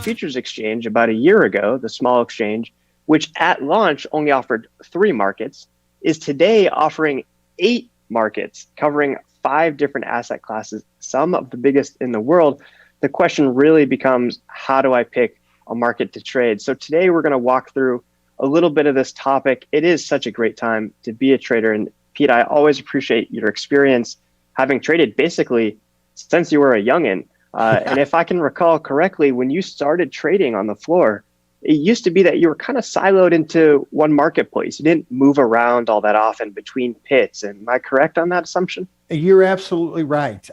futures exchange about a year ago, the small exchange, which at launch only offered 3 markets, is today offering 8 markets covering 5 different asset classes, some of the biggest in the world. The question really becomes, how do I pick a market to trade? So today we're going to walk through a little bit of this topic. It is such a great time to be a trader. And Pete, I always appreciate your experience having traded basically since you were a youngin'. And if I can recall correctly, when you started trading on the floor, it used to be that you were kind of siloed into one marketplace. You didn't move around all that often between pits. Am I correct on that assumption? You're absolutely right.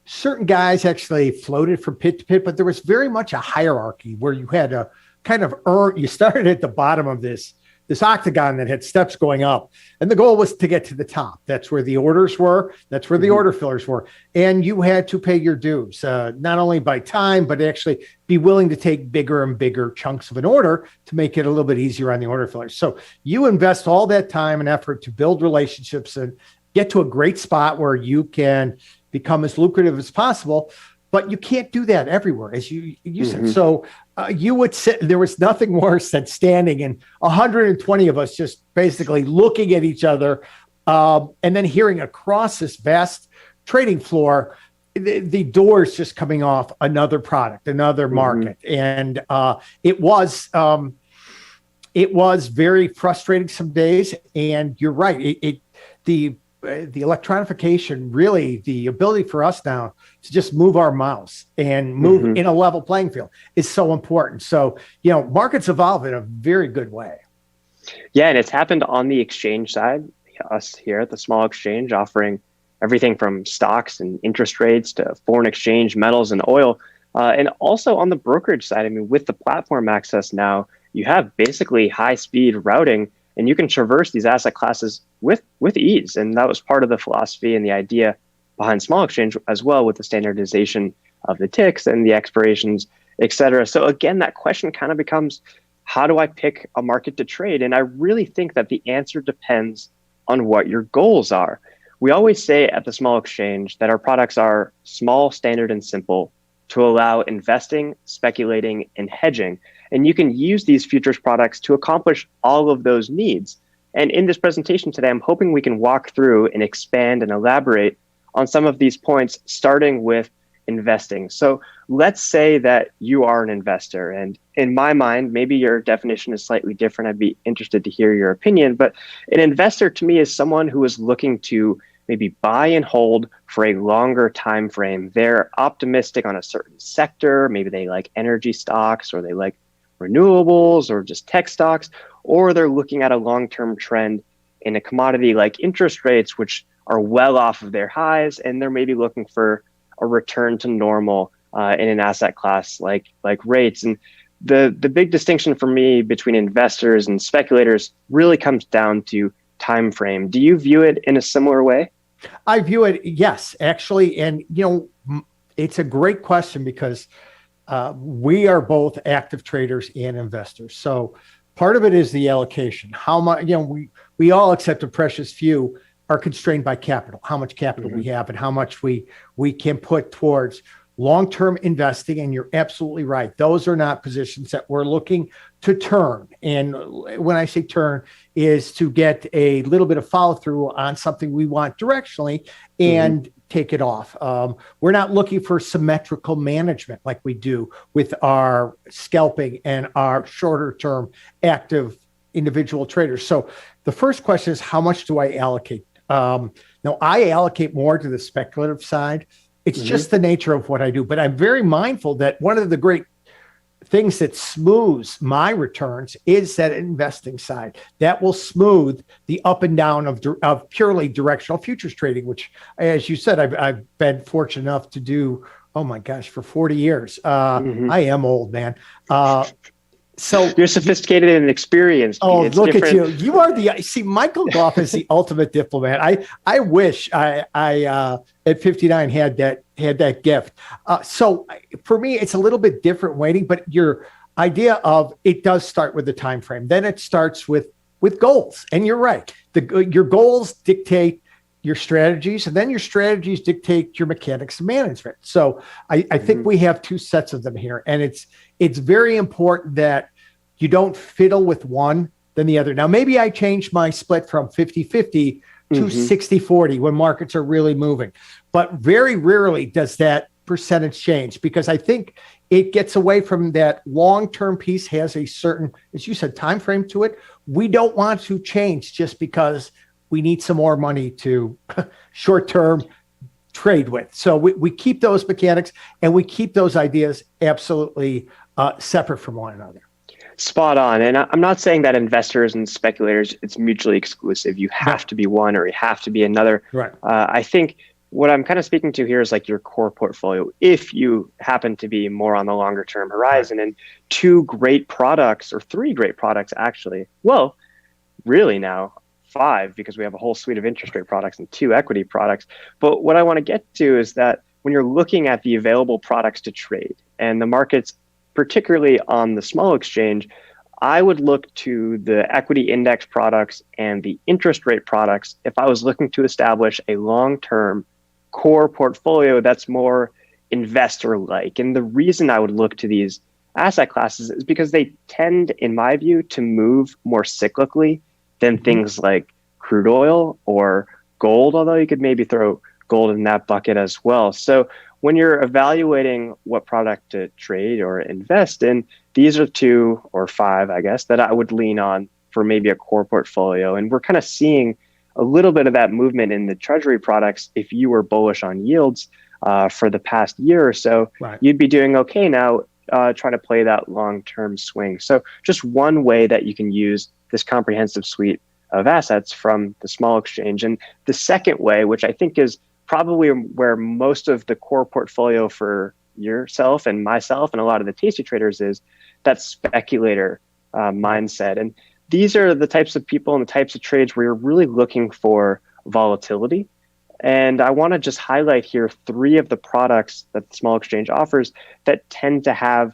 Certain guys actually floated from pit to pit, but there was very much a hierarchy where you had to kind of earn. You started at the bottom of this octagon that had steps going up, and the goal was to get to the top. That's where the orders were. That's where the order fillers were, and you had to pay your dues, not only by time, but actually be willing to take bigger and bigger chunks of an order to make it a little bit easier on the order fillers. So you invest all that time and effort to build relationships and get to a great spot where you can become as lucrative as possible. But you can't do that everywhere, as you said. So you would sit, there was nothing worse than standing and 120 of us just basically looking at each other and then hearing across this vast trading floor, the doors just coming off another product, another market. And it was very frustrating some days. And you're right. The electronification, really the ability for us now to just move our mouse and move in a level playing field is so important. So, markets evolve in a very good way. Yeah. And it's happened on the exchange side, us here at the small exchange offering everything from stocks and interest rates to foreign exchange, metals and oil. And also on the brokerage side, I mean, with the platform access now, you have basically high speed routing and you can traverse these asset classes with ease. And that was part of the philosophy and the idea behind small exchange as well, with the standardization of the ticks and the expirations, et cetera. So again, that question kind of becomes, how do I pick a market to trade? And I really think that the answer depends on what your goals are. We always say at the small exchange that our products are small, standard, and simple to allow investing, speculating, and hedging. And you can use these futures products to accomplish all of those needs. And in this presentation today, I'm hoping we can walk through and expand and elaborate on some of these points, starting with investing. So let's say that you are an investor. And in my mind, maybe your definition is slightly different. I'd be interested to hear your opinion. But an investor to me is someone who is looking to maybe buy and hold for a longer time frame. They're optimistic on a certain sector. Maybe they like energy stocks, or they like renewables, or just tech stocks, or they're looking at a long-term trend in a commodity like interest rates, which are well off of their highs, and they're maybe looking for a return to normal in an asset class like rates. And the big distinction for me between investors and speculators really comes down to time frame. Do you view it in a similar way? I view it, yes, actually. And, it's a great question because we are both active traders and investors. So part of it is the allocation. How much, we all, except a precious few, are constrained by capital, how much capital we have and how much we can put towards long-term investing. And you're absolutely right. Those are not positions that we're looking to turn. And when I say turn, is to get a little bit of follow through on something we want directionally and take it off. We're not looking for symmetrical management like we do with our scalping and our shorter term active individual traders. So the first question is, how much do I allocate? Now, I allocate more to the speculative side. It's just the nature of what I do. But I'm very mindful that one of the great things that smooths my returns is that investing side. That will smooth the up and down of purely directional futures trading, which, as you said, I've been fortunate enough to do, oh my gosh, for 40 years. I am old, man. So you're sophisticated and experienced. Oh, look different. At you! You are see, Michael Goff is the ultimate diplomat. I wish I at 59 had that gift. So for me, it's a little bit different waiting, but your idea of it does start with the time frame. Then it starts with goals, and you're right. Your goals dictate your strategies, and then your strategies dictate your mechanics of management. So I think we have two sets of them here, and it's very important that you don't fiddle with one than the other. Now, maybe I changed my split from 50-50 to 60-40 when markets are really moving, but very rarely does that percentage change, because I think it gets away from that long-term piece, has a certain, as you said, time frame to it. We don't want to change just because we need some more money to short-term trade with. So we keep those mechanics and we keep those ideas absolutely separate from one another. Spot on. And I'm not saying that investors and speculators, it's mutually exclusive. You have to be one or you have to be another. Right. I think what I'm kind of speaking to here is like your core portfolio. If you happen to be more on the longer term horizon, and two great products, or three great products actually, well, really now 5, because we have a whole suite of interest rate products and 2 equity products. But what I want to get to is that when you're looking at the available products to trade and the markets, particularly on the small exchange, I would look to the equity index products and the interest rate products if I was looking to establish a long-term core portfolio that's more investor-like. And the reason I would look to these asset classes is because they tend, in my view, to move more cyclically than things like crude oil or gold, although you could maybe throw gold in that bucket as well. So when you're evaluating what product to trade or invest in, these are 2 or 5, I guess, that I would lean on for maybe a core portfolio. And we're kind of seeing a little bit of that movement in the treasury products. If you were bullish on yields for the past year or so, you'd be doing okay now trying to play that long-term swing. So just one way that you can use this comprehensive suite of assets from the small exchange. And the second way, which I think is probably where most of the core portfolio for yourself and myself and a lot of the tasty traders is, that speculator mindset. And these are the types of people and the types of trades where you're really looking for volatility. And I want to just highlight here 3 of the products that the small exchange offers that tend to have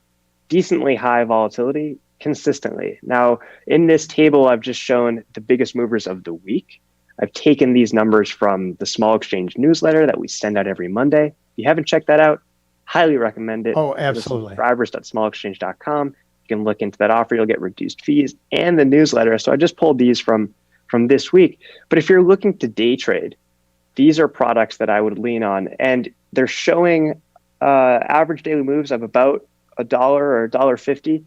decently high volatility consistently. Now, in this table, I've just shown the biggest movers of the week. I've taken these numbers from the small exchange newsletter that we send out every Monday. If you haven't checked that out, highly recommend it. Oh, absolutely. Subscribers.smallexchange.com. You can look into that offer. You'll get reduced fees and the newsletter. So I just pulled these from this week. But if you're looking to day trade, these are products that I would lean on. And they're showing average daily moves of about $1 or $1.50.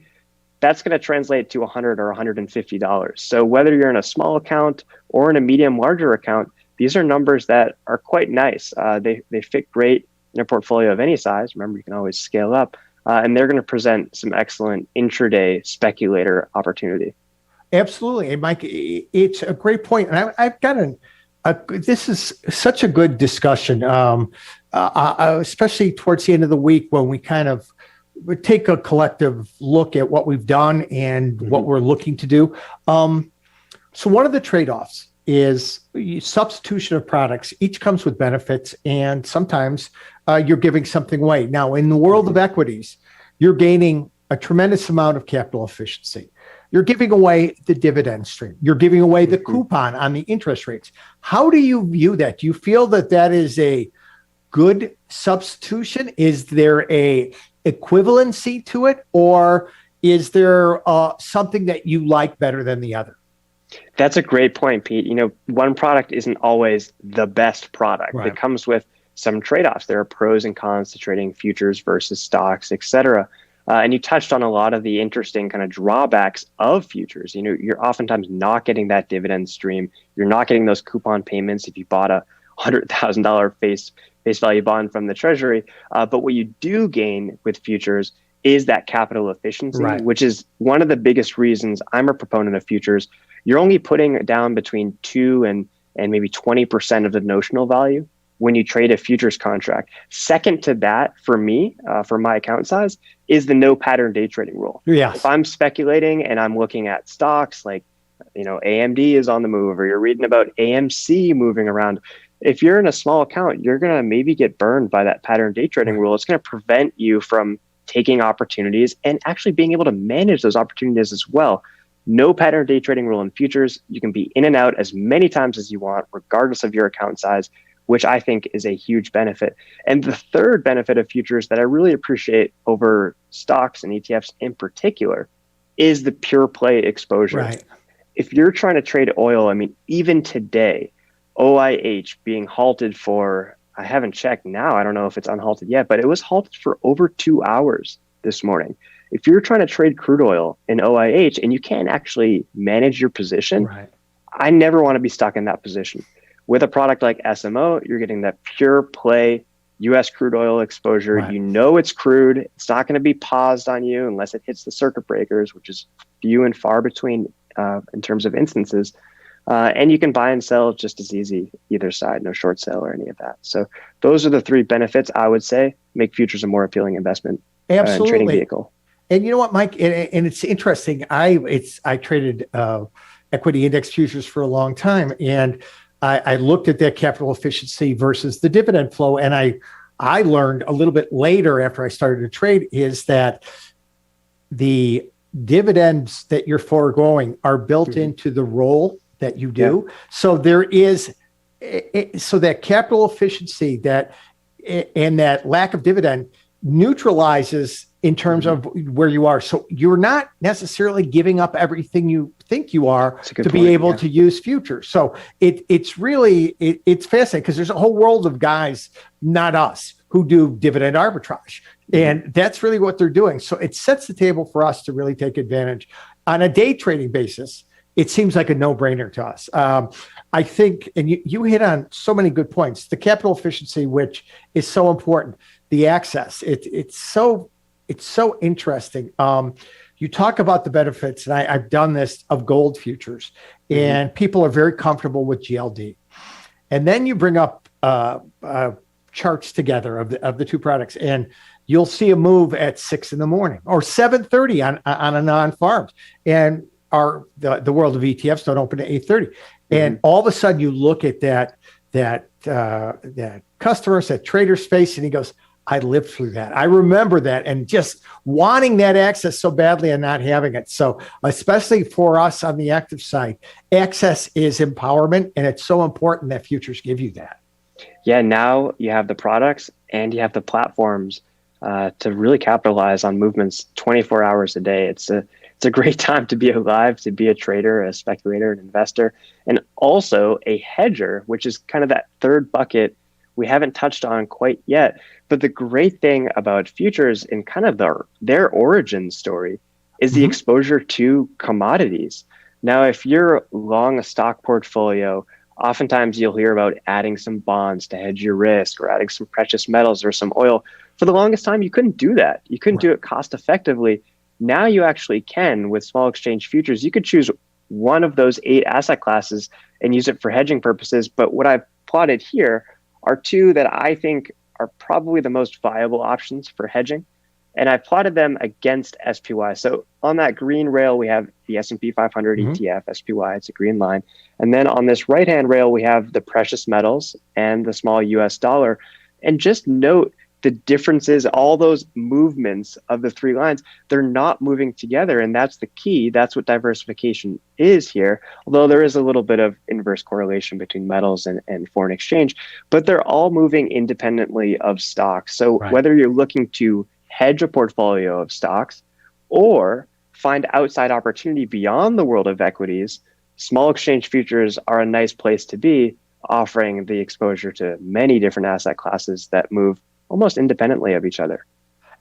That's going to translate to $100 or $150. So whether you're in a small account or in a medium, larger account, these are numbers that are quite nice. They fit great in a portfolio of any size. Remember, you can always scale up. And they're going to present some excellent intraday speculator opportunity. Absolutely. And Mike, it's a great point. And I've got this is such a good discussion, especially towards the end of the week when we kind of take a collective look at what we've done and what we're looking to do. So one of the trade-offs is substitution of products. Each comes with benefits, and sometimes you're giving something away. Now, in the world of equities, you're gaining a tremendous amount of capital efficiency. You're giving away the dividend stream. You're giving away the coupon on the interest rates. How do you view that? Do you feel that that is a good substitution? Is there a equivalency to it, or is there something that you like better than the other? That's a great point, Pete. You know, one product isn't always the best product. It comes with some trade-offs. There are pros and cons to trading futures versus stocks, et cetera. And you touched on a lot of the interesting kind of drawbacks of futures. You know, you're oftentimes not getting that dividend stream. You're not getting those coupon payments if you bought a $100,000 face value bond from the Treasury. But what you do gain with futures is that capital efficiency, which is one of the biggest reasons I'm a proponent of futures. You're only putting down between 2 and maybe 20% of the notional value when you trade a futures contract. Second to that, for me, for my account size, is the no pattern day trading rule. Yes. If I'm speculating and I'm looking at stocks like, you know, AMD is on the move, or you're reading about AMC moving around, if you're in a small account, you're going to maybe get burned by that pattern day trading rule. It's going to prevent you from taking opportunities and actually being able to manage those opportunities as well. No pattern day trading rule in futures. You can be in and out as many times as you want, regardless of your account size, which I think is a huge benefit. And the third benefit of futures that I really appreciate over stocks and ETFs in particular is the pure play exposure. Right. If you're trying to trade oil, I mean, even today, OIH being halted for, I haven't checked now, I don't know if it's unhalted yet, but it was halted for over 2 hours this morning. If you're trying to trade crude oil in OIH and you can't actually manage your position, Right. I never want to be stuck in that position. With a product like SMO, you're getting that pure play US crude oil exposure. Right. You know it's crude. It's not going to be paused on you unless it hits the circuit breakers, which is few and far between in terms of instances. And you can buy and sell just as easy either side, no short sale or any of that. So those are the three benefits I would say make futures a more appealing investment and trading vehicle. And you know what, Mike? And it's interesting. I traded equity index futures for a long time, and I looked at that capital efficiency versus the dividend flow, and I learned a little bit later after I started to trade is that the dividends that you're foregoing are built into the roll that you do. Yeah. So there is, so that capital efficiency that and that lack of dividend neutralizes in terms of where you are. So you're not necessarily giving up everything you think you are to be able to use futures. So it's really, it's fascinating because there's a whole world of guys, not us, who do dividend arbitrage. And that's really what they're doing. So it sets the table for us to really take advantage. On a day trading basis, it seems like a no-brainer to us. I think, and you hit on so many good points, the capital efficiency, which is so important, the access, it's so interesting. You talk about the benefits, and I've done this of gold futures, and people are very comfortable with GLD. And then you bring up charts together of the two products, and you'll see a move at 6 a.m. or 7:30 on a non-farms. And the world of ETFs don't open at 8:30. And all of a sudden you look at that customer, that trader's face, and he goes, I lived through that. I remember that, and just wanting that access so badly and not having it. So especially for us on the active side, access is empowerment, and it's so important that futures give you that. Yeah, now you have the products and you have the platforms to really capitalize on movements 24 hours a day. It's a great time to be alive, to be a trader, a speculator, an investor, and also a hedger, which is kind of that third bucket we haven't touched on quite yet. But the great thing about futures and kind of their origin story is the exposure to commodities. Now, if you're long a stock portfolio, oftentimes you'll hear about adding some bonds to hedge your risk or adding some precious metals or some oil. For the longest time, you couldn't do that. You couldn't do it cost effectively. Now you actually can with small exchange futures. You could choose one of those 8 asset classes and use it for hedging purposes. But what I've plotted here are two that I think are probably the most viable options for hedging. And I plotted them against SPY. So on that green rail, we have the S&P 500 ETF, SPY, it's a green line. And then on this right-hand rail, we have the precious metals and the small US dollar. And just note the differences, all those movements of the 3 lines, they're not moving together. And that's the key. That's what diversification is here. Although there is a little bit of inverse correlation between metals and foreign exchange, but they're all moving independently of stocks. So whether you're looking to hedge a portfolio of stocks or find outside opportunity beyond the world of equities, small exchange futures are a nice place to be, offering the exposure to many different asset classes that move almost independently of each other.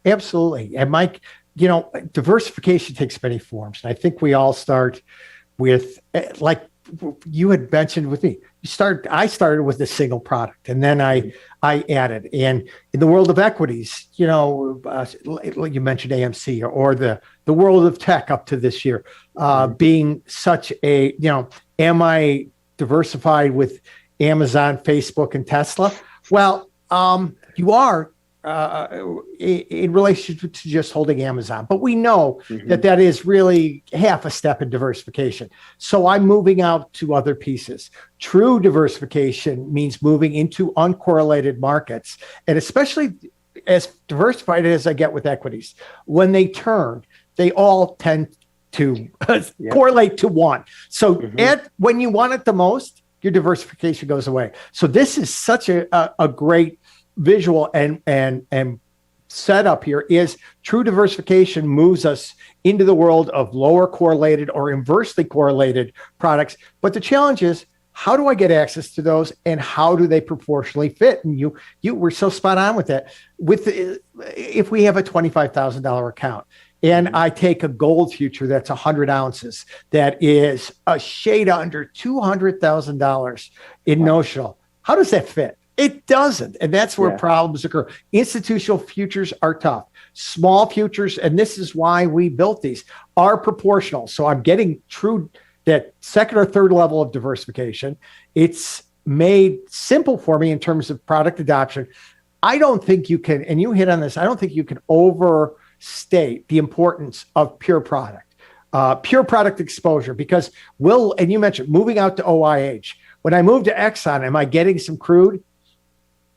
Absolutely. And Mike, diversification takes many forms. And I think we all start with, like you had mentioned with me, I started with a single product, and then I added. And in the world of equities, you mentioned AMC or the world of tech up to this year, being such a, am I diversified with Amazon, Facebook, and Tesla? Well, you are in relationship to just holding Amazon, but we know that is really half a step in diversification. So I'm moving out to other pieces. True diversification means moving into uncorrelated markets, and especially as diversified as I get with equities, when they turn, they all tend to Yep. correlate to one. So Hmm. when you want it the most, your diversification goes away. So this is such a great visual and setup here is true diversification moves us into the world of lower correlated or inversely correlated products. But the challenge is, how do I get access to those, and how do they proportionally fit? And you were so spot on with that. If we have a $25,000 account, and Hmm. I take a gold future that's 100 ounces, that is a shade under $200,000 in Wow. notional, how does that fit? It doesn't. And that's where Yeah. problems occur. Institutional futures are tough. Small futures, and this is why we built these, are proportional. So I'm getting true that second or third level of diversification. It's made simple for me in terms of product adoption. I don't think you can, and you hit on this, I don't think you can overstate the importance of pure product exposure, because and you mentioned moving out to OIH. When I move to Exxon, am I getting some crude?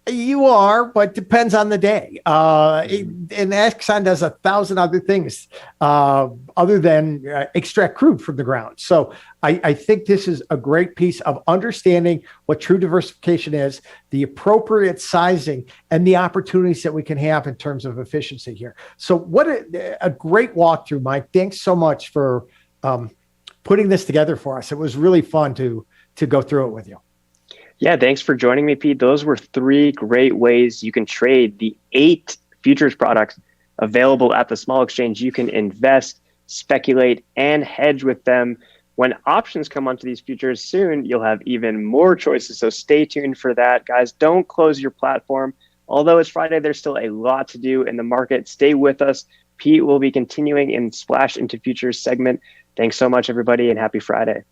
You are, but depends on the day. Hmm. And Exxon does 1,000 other things other than extract crude from the ground. So I think this is a great piece of understanding what true diversification is, the appropriate sizing, and the opportunities that we can have in terms of efficiency here. So what a great walkthrough, Mike. Thanks so much for putting this together for us. It was really fun to go through it with you. Yeah, thanks for joining me, Pete. Those were three great ways you can trade the 8 futures products available at the small exchange. You can invest, speculate, and hedge with them. When options come onto these futures soon, you'll have even more choices. So stay tuned for that. Guys, don't close your platform. Although it's Friday, there's still a lot to do in the market. Stay with us. Pete will be continuing in Splash into Futures segment. Thanks so much, everybody, and happy Friday.